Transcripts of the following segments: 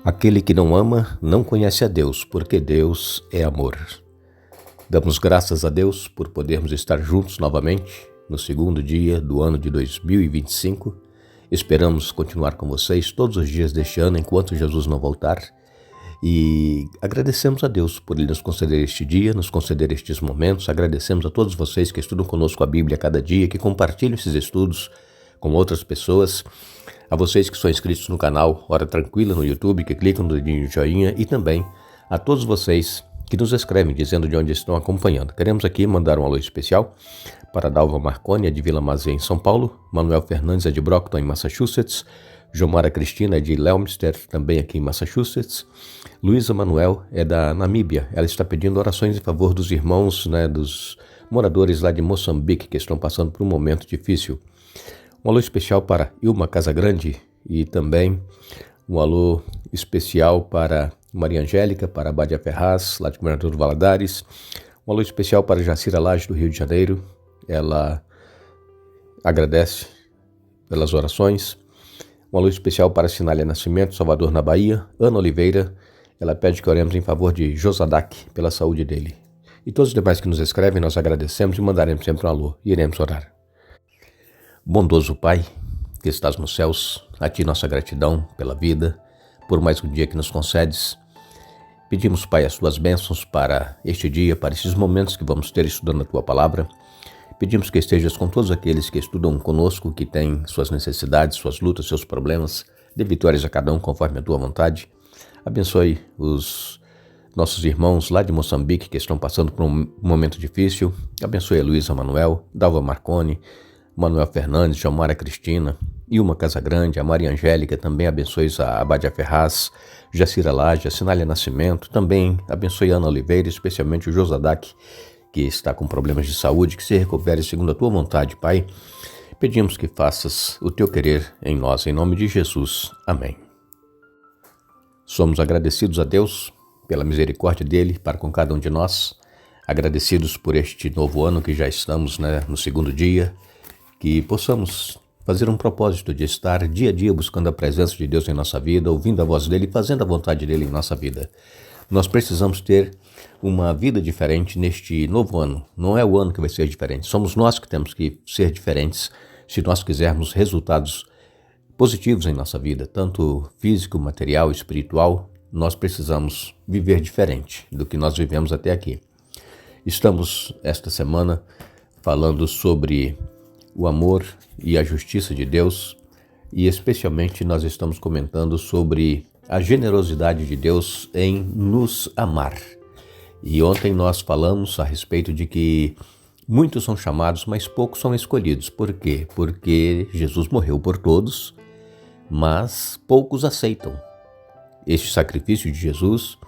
Aquele que não ama não conhece a Deus, porque Deus é amor. Damos graças a Deus por podermos estar juntos novamente no segundo dia do ano de 2025. Esperamos continuar com vocês todos os dias deste ano enquanto Jesus não voltar. E agradecemos a Deus por Ele nos conceder este dia, nos conceder estes momentos. Agradecemos a todos vocês que estudam conosco a Bíblia a cada dia, que compartilham esses estudos com outras pessoas. A vocês que são inscritos no canal Hora Tranquila no YouTube, que clicam no dedinho de joinha, e também a todos vocês que nos escrevem dizendo de onde estão acompanhando. Queremos aqui mandar um alô especial para Dalva Marconi, de Vila Mazé, em São Paulo, Manuel Fernandes, de Brockton, em Massachusetts, Jomara Cristina, de Leominster, também aqui em Massachusetts, Luísa Manuel, da Namíbia. Ela está pedindo orações em favor dos irmãos, dos moradores lá de Moçambique, que estão passando por um momento difícil. Um alô especial para Ilma Casagrande e também um alô especial para Maria Angélica, para Abádia Ferraz, lá de Governador Valadares. Um alô especial para Jacira Lage, do Rio de Janeiro. Ela agradece pelas orações. Um alô especial para Sinália Nascimento, Salvador, na Bahia. Ana Oliveira, ela pede que oremos em favor de Josadac, pela saúde dele. E todos os demais que nos escrevem, nós agradecemos e mandaremos sempre um alô e iremos orar. Bondoso Pai, que estás nos céus, a Ti nossa gratidão pela vida, por mais um dia que nos concedes. Pedimos, Pai, as Tuas bênçãos para este dia, para esses momentos que vamos ter estudando a Tua Palavra. Pedimos que estejas com todos aqueles que estudam conosco, que têm suas necessidades, suas lutas, seus problemas. Dê vitórias a cada um conforme a Tua vontade. Abençoe os nossos irmãos lá de Moçambique que estão passando por um momento difícil. Abençoe a Luísa Manuel, Dalva Marconi, Manuel Fernandes, Jomara Cristina, Ilma Casagrande, a Maria Angélica, também abençoe a Abádia Ferraz, Jacira Lage, a Sinália Nascimento, também abençoe a Ana Oliveira, especialmente o Josadac, que está com problemas de saúde, que se recupere segundo a Tua vontade, Pai. Pedimos que faças o Teu querer em nós, em nome de Jesus. Amém. Somos agradecidos a Deus pela misericórdia dEle para com cada um de nós, agradecidos por este novo ano que já estamos no segundo dia, que possamos fazer um propósito de estar dia a dia buscando a presença de Deus em nossa vida, ouvindo a voz dEle e fazendo a vontade dEle em nossa vida. Nós precisamos ter uma vida diferente neste novo ano. Não é o ano que vai ser diferente, somos nós que temos que ser diferentes se nós quisermos resultados positivos em nossa vida, tanto físico, material, espiritual. Nós precisamos viver diferente do que nós vivemos até aqui. Estamos esta semana falando sobre o amor e a justiça de Deus, e especialmente nós estamos comentando sobre a generosidade de Deus em nos amar. E ontem nós falamos a respeito de que muitos são chamados, mas poucos são escolhidos. Por quê? Porque Jesus morreu por todos, mas poucos aceitam este sacrifício de Jesus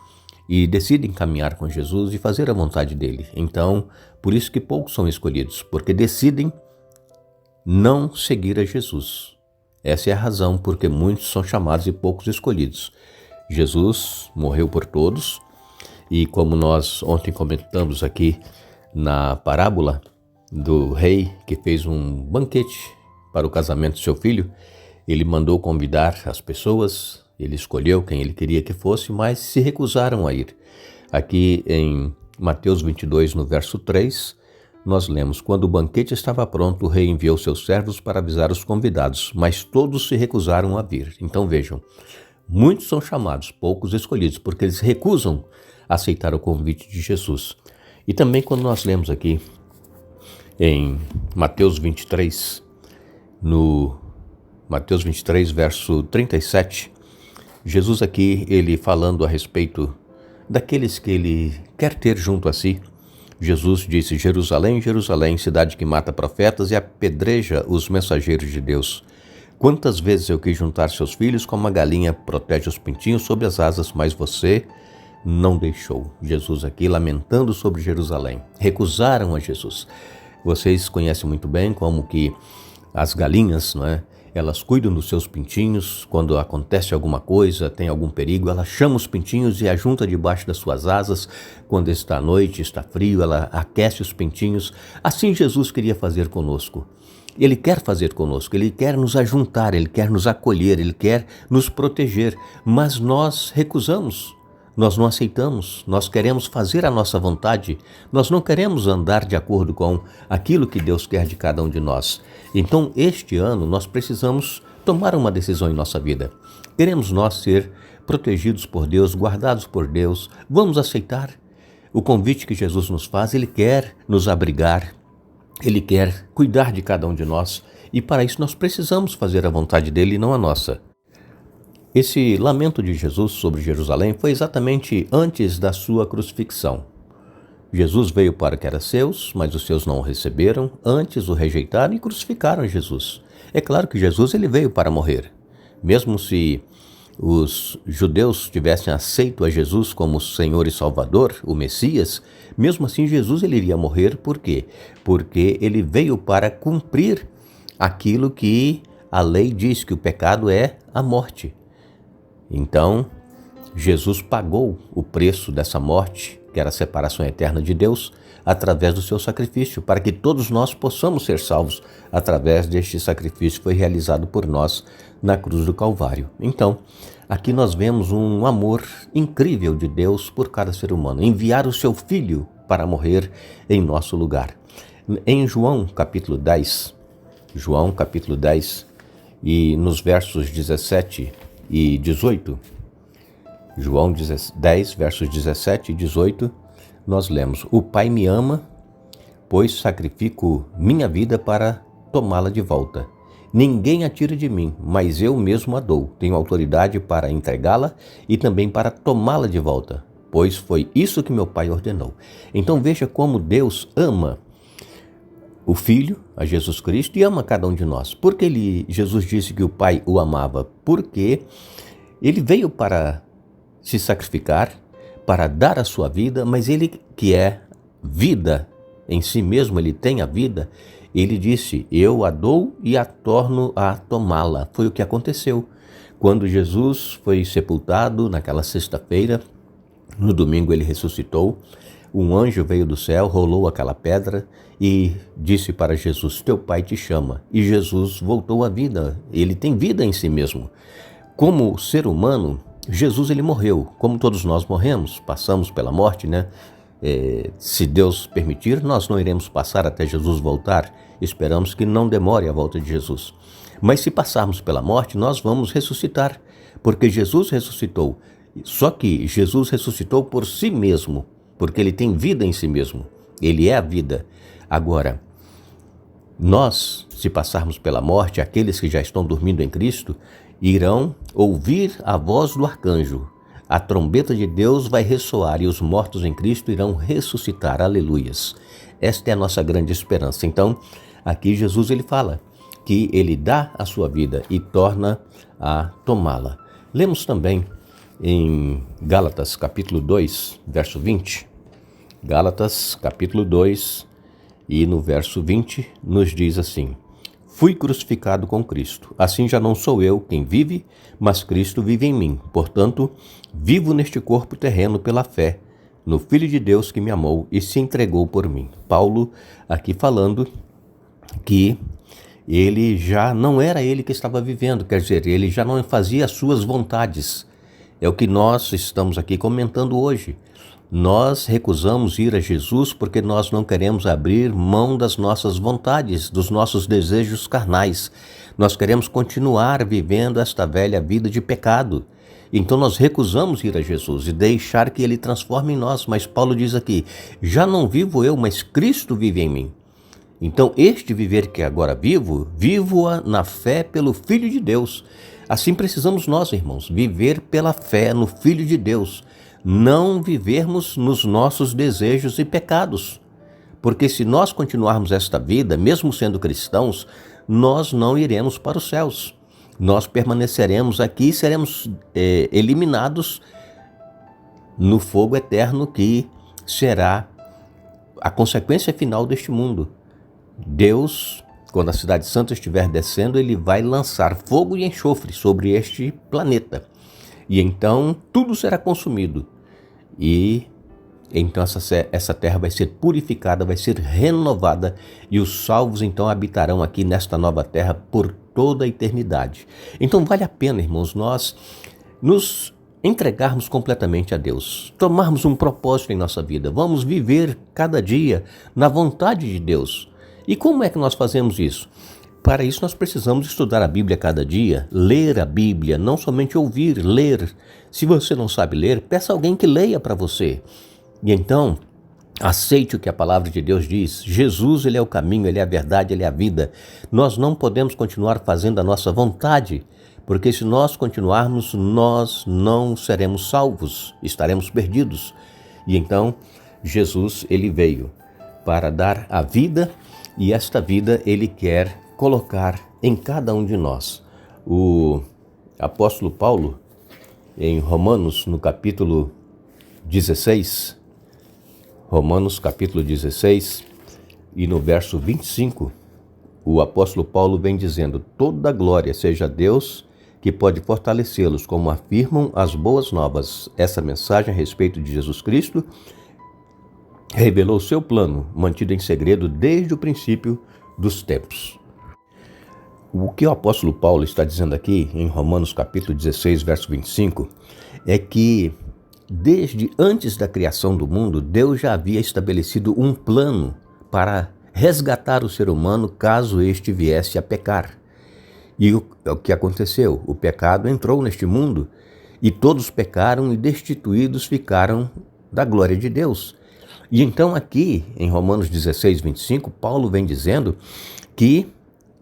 e decidem caminhar com Jesus e fazer a vontade dele. Então, por isso que poucos são escolhidos, porque decidem não seguir a Jesus. Essa é a razão porque muitos são chamados e poucos escolhidos. Jesus morreu por todos, e como nós ontem comentamos aqui na parábola do rei que fez um banquete para o casamento do seu filho, ele mandou convidar as pessoas, ele escolheu quem ele queria que fosse, mas se recusaram a ir. Aqui em Mateus 22, no verso 3, nós lemos: quando o banquete estava pronto, o rei enviou seus servos para avisar os convidados, mas todos se recusaram a vir. Então vejam, muitos são chamados, poucos escolhidos, porque eles recusam aceitar o convite de Jesus. E também quando nós lemos aqui em Mateus 23, no Mateus 23, verso 37, Jesus aqui, ele falando a respeito daqueles que ele quer ter junto a si. Jesus disse: Jerusalém, Jerusalém, cidade que mata profetas e apedreja os mensageiros de Deus. Quantas vezes eu quis juntar seus filhos como a galinha protege os pintinhos sob as asas, mas você não deixou. Jesus aqui lamentando sobre Jerusalém. Recusaram a Jesus. Vocês conhecem muito bem como que as galinhas, elas cuidam dos seus pintinhos. Quando acontece alguma coisa, tem algum perigo, ela chama os pintinhos e ajunta debaixo das suas asas. Quando está à noite, está frio, ela aquece os pintinhos. Assim Jesus queria fazer conosco. Ele quer fazer conosco, Ele quer nos ajuntar, Ele quer nos acolher, Ele quer nos proteger, mas nós recusamos, nós não aceitamos, nós queremos fazer a nossa vontade, nós não queremos andar de acordo com aquilo que Deus quer de cada um de nós. Então, este ano, nós precisamos tomar uma decisão em nossa vida. Queremos nós ser protegidos por Deus, guardados por Deus, vamos aceitar o convite que Jesus nos faz. Ele quer nos abrigar, Ele quer cuidar de cada um de nós, e para isso nós precisamos fazer a vontade dele e não a nossa. Esse lamento de Jesus sobre Jerusalém foi exatamente antes da sua crucifixão. Jesus veio para o que era seus, mas os seus não o receberam, antes o rejeitaram e crucificaram Jesus. É claro que Jesus ele veio para morrer. Mesmo se os judeus tivessem aceito a Jesus como Senhor e Salvador, o Messias, mesmo assim Jesus ele iria morrer. Por quê? Porque ele veio para cumprir aquilo que a lei diz, que o pecado é a morte. Então, Jesus pagou o preço dessa morte, que era a separação eterna de Deus, através do seu sacrifício, para que todos nós possamos ser salvos através deste sacrifício que foi realizado por nós na cruz do Calvário. Então, aqui nós vemos um amor incrível de Deus por cada ser humano, enviar o seu Filho para morrer em nosso lugar. Em João capítulo 10, e nos versos 17 e 18, João 10, versos 17 e 18, nós lemos: O Pai me ama, pois sacrifico minha vida para tomá-la de volta. Ninguém a tira de mim, mas eu mesmo a dou. Tenho autoridade para entregá-la e também para tomá-la de volta, pois foi isso que meu Pai ordenou. Então veja como Deus ama o Filho, a Jesus Cristo, e ama cada um de nós. Por que Jesus disse que o Pai o amava? Porque ele veio para se sacrificar, para dar a sua vida, mas ele que é vida em si mesmo, ele tem a vida, ele disse: eu a dou e a torno a tomá-la. Foi o que aconteceu. Quando Jesus foi sepultado naquela sexta-feira, no domingo ele ressuscitou, um anjo veio do céu, rolou aquela pedra e disse para Jesus: teu Pai te chama. E Jesus voltou à vida, ele tem vida em si mesmo. Como ser humano, Jesus ele morreu, como todos nós morremos, passamos pela morte, né? Se Deus permitir, nós não iremos passar até Jesus voltar, esperamos que não demore a volta de Jesus. Mas se passarmos pela morte, nós vamos ressuscitar, porque Jesus ressuscitou. Só que Jesus ressuscitou por si mesmo, porque ele tem vida em si mesmo, ele é a vida. Agora, nós, se passarmos pela morte, aqueles que já estão dormindo em Cristo, irão ouvir a voz do arcanjo. A trombeta de Deus vai ressoar e os mortos em Cristo irão ressuscitar. Aleluias. Esta é a nossa grande esperança. Então, aqui Jesus ele fala que ele dá a sua vida e torna a tomá-la. Lemos também em Gálatas capítulo 2, verso 20. Gálatas capítulo 2 e no verso 20 nos diz assim: fui crucificado com Cristo. Assim já não sou eu quem vive, mas Cristo vive em mim. Portanto, vivo neste corpo terreno pela fé, no Filho de Deus que me amou e se entregou por mim. Paulo aqui falando que ele já não era ele que estava vivendo, quer dizer, ele já não fazia as suas vontades. É o que nós estamos aqui comentando hoje. Nós recusamos ir a Jesus porque nós não queremos abrir mão das nossas vontades, dos nossos desejos carnais. Nós queremos continuar vivendo esta velha vida de pecado. Então nós recusamos ir a Jesus e deixar que ele transforme em nós. Mas Paulo diz aqui: já não vivo eu, mas Cristo vive em mim. Então este viver que agora vivo, vivo-a na fé pelo Filho de Deus. Assim precisamos nós, irmãos, viver pela fé no Filho de Deus. Não vivermos nos nossos desejos e pecados. Porque se nós continuarmos esta vida, mesmo sendo cristãos, nós não iremos para os céus. Nós permaneceremos aqui e seremos eliminados no fogo eterno que será a consequência final deste mundo. Deus quando a cidade santa estiver descendo, ele vai lançar fogo e enxofre sobre este planeta. E então tudo será consumido. E então essa terra vai ser purificada, vai ser renovada, e os salvos então habitarão aqui nesta nova terra por toda a eternidade. Então vale a pena, irmãos, nós nos entregarmos completamente a Deus, tomarmos um propósito em nossa vida, vamos viver cada dia na vontade de Deus. E como é que nós fazemos isso? Para isso nós precisamos estudar a Bíblia cada dia, ler a Bíblia, não somente ouvir, ler. Se você não sabe ler, peça alguém que leia para você. E então, aceite o que a palavra de Deus diz. Jesus, ele é o caminho, ele é a verdade, ele é a vida. Nós não podemos continuar fazendo a nossa vontade, porque se nós continuarmos, nós não seremos salvos, estaremos perdidos. E então, Jesus, ele veio para dar a vida, e esta vida ele quer colocar em cada um de nós. O apóstolo Paulo, em Romanos, no capítulo 16, Romanos capítulo 16, e no verso 25, o apóstolo Paulo vem dizendo: toda glória seja a Deus, que pode fortalecê-los, como afirmam as boas novas. Essa mensagem a respeito de Jesus Cristo revelou seu plano, mantido em segredo desde o princípio dos tempos. O que o apóstolo Paulo está dizendo aqui, em Romanos capítulo 16, verso 25, é que desde antes da criação do mundo, Deus já havia estabelecido um plano para resgatar o ser humano caso este viesse a pecar. E o que aconteceu? O pecado entrou neste mundo e todos pecaram e destituídos ficaram da glória de Deus. E então aqui, em Romanos 16, 25, Paulo vem dizendo que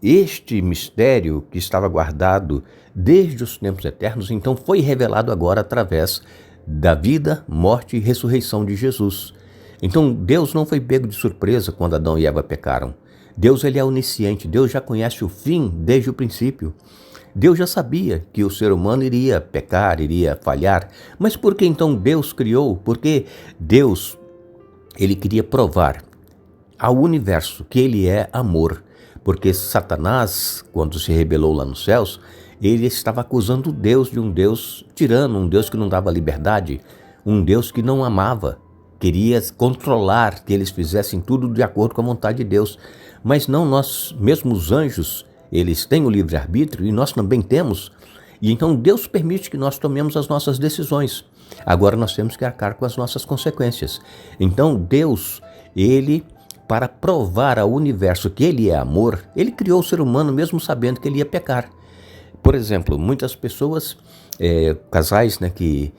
este mistério que estava guardado desde os tempos eternos, então foi revelado agora através da vida, morte e ressurreição de Jesus. Então Deus não foi pego de surpresa quando Adão e Eva pecaram. Deus, ele é onisciente, Deus já conhece o fim desde o princípio. Deus já sabia que o ser humano iria pecar, iria falhar. Mas por que então Deus criou? Porque Deus, ele queria provar ao universo que ele é amor. Porque Satanás, quando se rebelou lá nos céus, ele estava acusando Deus de um Deus tirano, um Deus que não dava liberdade, um Deus que não amava, queria controlar, que eles fizessem tudo de acordo com a vontade de Deus. Mas não, nós, mesmo os anjos, eles têm o livre-arbítrio e nós também temos. E então Deus permite que nós tomemos as nossas decisões. Agora nós temos que arcar com as nossas consequências. Então Deus, ele, para provar ao universo que ele é amor, ele criou o ser humano mesmo sabendo que ele ia pecar. Por exemplo, muitas pessoas, casais, que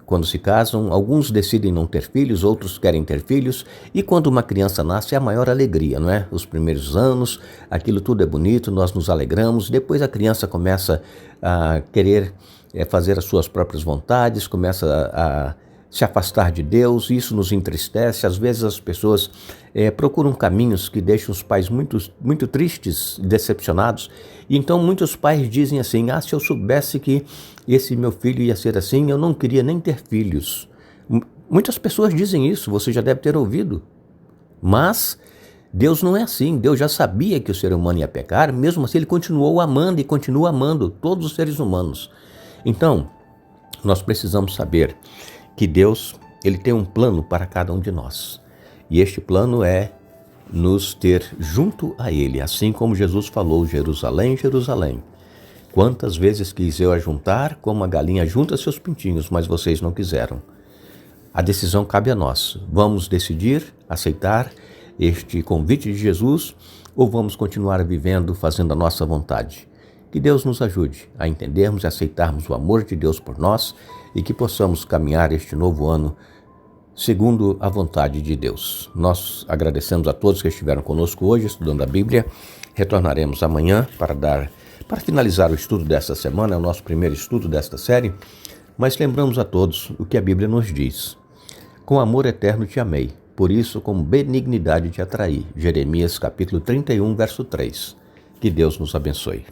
quando se casam, alguns decidem não ter filhos, outros querem ter filhos, e quando uma criança nasce é a maior alegria, não é? Os primeiros anos, aquilo tudo é bonito, nós nos alegramos, depois a criança começa a querer fazer as suas próprias vontades, começa a se afastar de Deus, e isso nos entristece. Às vezes as pessoas procuram caminhos que deixam os pais muito tristes, decepcionados. E então muitos pais dizem assim: se eu soubesse que esse meu filho ia ser assim, eu não queria nem ter filhos. Muitas pessoas dizem isso, você já deve ter ouvido. Mas Deus não é assim. Deus já sabia que o ser humano ia pecar, mesmo assim ele continuou amando e continua amando todos os seres humanos. Então, nós precisamos saber que Deus, ele tem um plano para cada um de nós. E este plano é nos ter junto a ele, assim como Jesus falou: Jerusalém, Jerusalém, quantas vezes quis eu ajuntar como a galinha junta seus pintinhos, mas vocês não quiseram. A decisão cabe a nós. Vamos decidir aceitar este convite de Jesus ou vamos continuar vivendo fazendo a nossa vontade? Que Deus nos ajude a entendermos e aceitarmos o amor de Deus por nós e que possamos caminhar este novo ano segundo a vontade de Deus. Nós agradecemos a todos que estiveram conosco hoje estudando a Bíblia. Retornaremos amanhã para finalizar o estudo desta semana, é o nosso primeiro estudo desta série, mas lembramos a todos o que a Bíblia nos diz. Com amor eterno te amei, por isso com benignidade te atraí. Jeremias capítulo 31, verso 3. Que Deus nos abençoe.